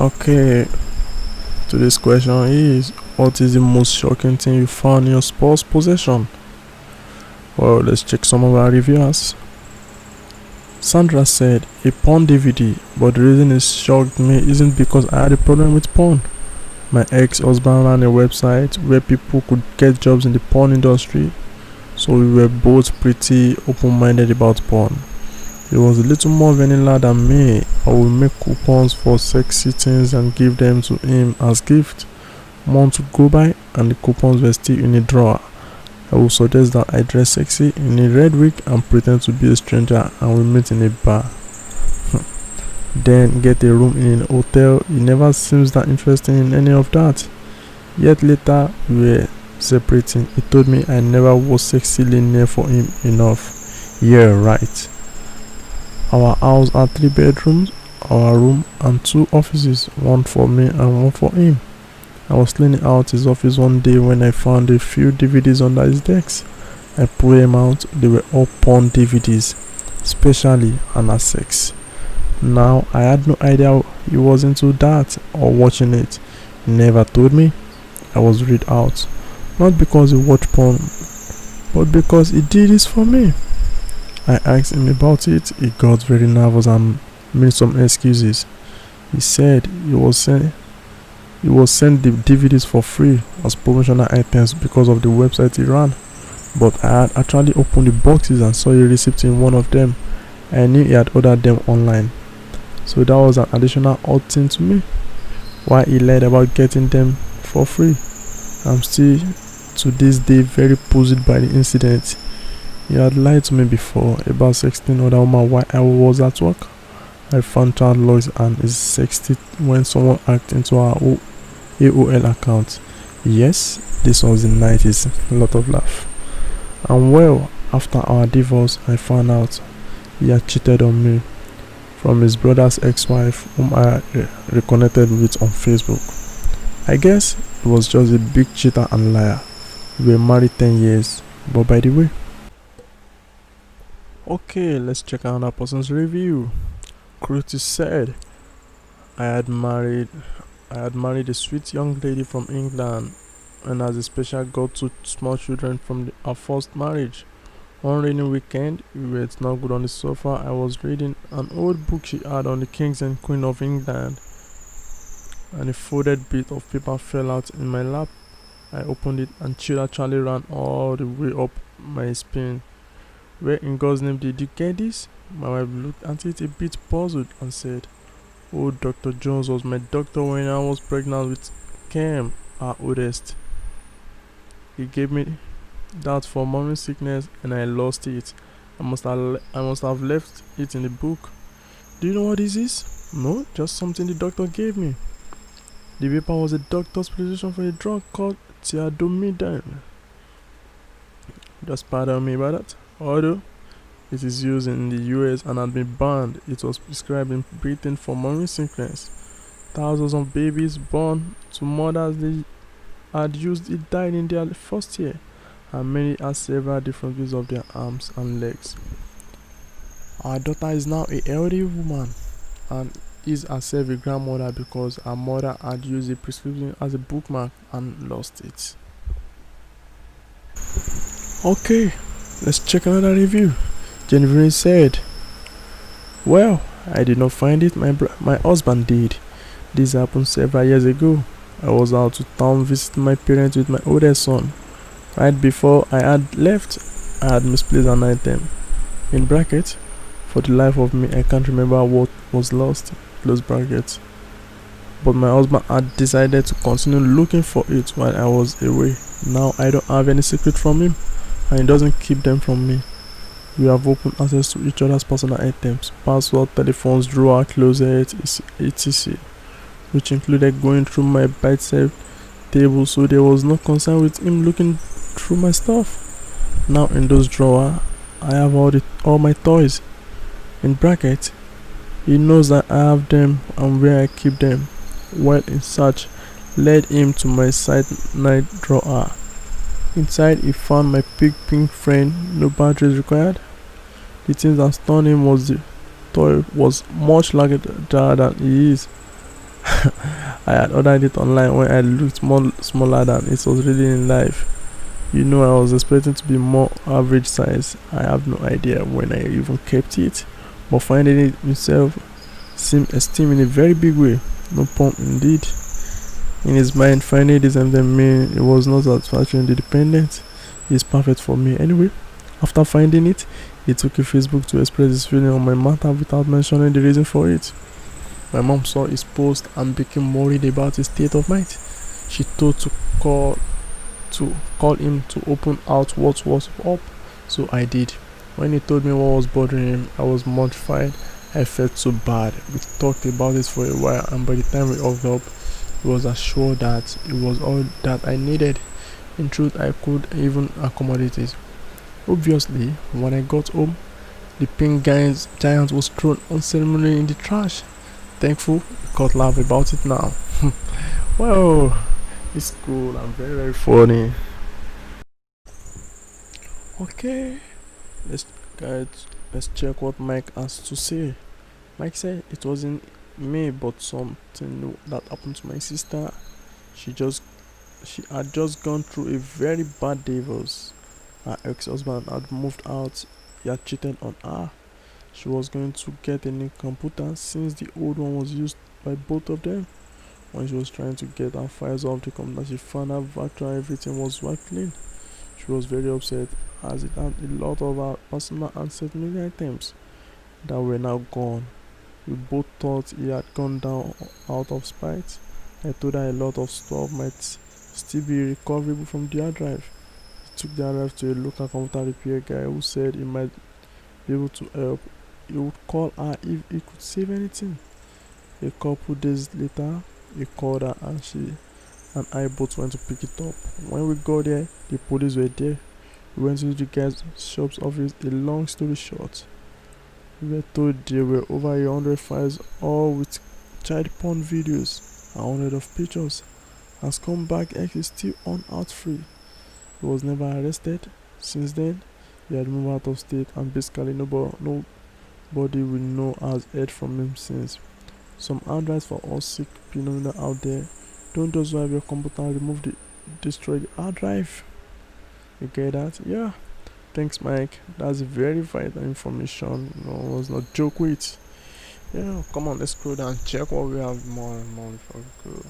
Okay, today's question is, what is the most shocking thing you found in your spouse possession? Well, let's check some of our reviewers. Sandra said, a porn DVD, but the reason it shocked me isn't because I had a problem with porn. My ex-husband ran a website where people could get jobs in the porn industry, so we were both pretty open-minded about porn. He was a little more vanilla than me. I would make coupons for sexy things and give them to him as gifts. Months would go by and the coupons were still in a drawer. I would suggest that I dress sexy in a red wig and pretend to be a stranger and we meet in a bar. Then get a room in a hotel. He never seems that interested in any of that. Yet later we were separating. He told me I never was sexily near for him enough. Yeah, right. Our house had 3 bedrooms, our room and 2 offices, one for me and one for him. I was cleaning out his office one day when I found a few DVDs under his desk. I pulled them out. They were all porn DVDs, especially Anna sex. Now I had no idea he was into that or watching it. He never told me. I was read out, not because he watched porn, but because he did this for me. I asked him about it. He got very nervous and made some excuses. He said he was sent the DVDs for free as promotional items because of the website he ran. But I had actually opened the boxes and saw a receipt in one of them. I knew he had ordered them online. So that was an additional odd thing to me. Why he lied about getting them for free. I'm still to this day very puzzled by the incident. He had lied to me before about sexting other women while I was at work. I found child logs and is sexted when someone hacked into our AOL account. Yes, this was in the 90s. A lot of laugh. And well, after our divorce, I found out he had cheated on me from his brother's ex-wife, whom I reconnected with on Facebook. I guess he was just a big cheater and liar. We were married 10 years. But by the way, okay, let's check another person's review. Kruti said, I had married a sweet young lady from England and as a special got 2 small children from our first marriage. One rainy weekend, we were snuggled on the sofa. I was reading an old book she had on the kings and queen of England, and a folded bit of paper fell out in my lap. I opened it and chill actually ran all the way up my spine. Where in God's name did you get this? My wife looked at it a bit puzzled and said, oh, Dr. Jones was my doctor when I was pregnant with Cam, our oldest. He gave me that for morning sickness and I lost it. I must have left it in the book. Do you know what this is? No, just something the doctor gave me. The paper was a doctor's prescription for a drug called thiadomidine. Just pardon me about that. Although it is used in the US and had been banned, it was prescribed in Britain for morning sickness. Thousands of babies born to mothers they had used it died in their first year, and many had several different views of their arms and legs. Our daughter is now a healthy woman and is herself a grandmother because her mother had used the prescription as a bookmark and lost it. Okay, let's check another review. Jennifer said, well, I did not find it, my husband did. This happened several years ago. I was out to town visiting my parents with my oldest son. Right before I had left, I had misplaced an item. In brackets, for the life of me, I can't remember what was lost, close brackets. But my husband had decided to continue looking for it while I was away. Now I don't have any secret from him, and he doesn't keep them from me. We have open access to each other's personal items, password, telephones, drawer, closet, etc., which included going through my bedside table, so there was no concern with him looking through my stuff. Now in those drawers, I have all my toys. In brackets, he knows that I have them and where I keep them. While in search, led him to my side night drawer. Inside, he found my big pink friend, no batteries required. The thing that stunned him was the toy was much larger than he is. I had ordered it online when I looked more smaller than it was really in life. I was expecting to be more average size. I have no idea when I even kept it, but finding it himself seemed esteemed in a very big way. No pun indeed. In his mind, finding this and then mean it was not satisfactory and independent. It's perfect for me. Anyway, after finding it, he took to Facebook to express his feeling on my matter without mentioning the reason for it. My mom saw his post and became worried about his state of mind. She told to call him to open out what was up, so I did. When he told me what was bothering him, I was mortified. I felt so bad. We talked about it for a while, and by the time we hugged up, he was assured that it was all that I needed. In truth, I could even accommodate it. Obviously, when I got home, the pink giant was thrown unceremoniously in the trash. Thankful, we can't laugh about it now. Well, it's cool and very very funny. Okay, let's guys, let's check what Mike has to say. Mike said it wasn't me, but something new that happened to my sister. She just she had just gone through a very bad divorce. Her ex-husband had moved out. He had cheated on her. She was going to get a new computer since the old one was used by both of them. When she was trying to get her files off the computer, she found out virtually everything was wiped clean. She was very upset as it had a lot of her personal and sentimental items that were now gone. We both thought he had gone down out of spite. I told her a lot of stuff might still be recoverable from the hard drive. He took the hard drive to a local computer repair guy who said he might be able to help. He would call her if he could save anything. A couple days later, he called her and she and I both went to pick it up. When we got there, the police were there. We went into the guy's shop's office. A long story short, we were told there were over 100 files, all with child porn videos and hundreds of pictures. And Scumbag X is still on out free. He was never arrested. Since then, he had moved out of state and basically nobody we know has heard from him since. Some advice for all sick phenomena out there: don't just wipe your computer and destroy the hard drive. You get that? Yeah. Thanks, Mike. That's very vital information. No, let's not joke with. Yeah, come on, let's scroll down and check what we have more and more before we go.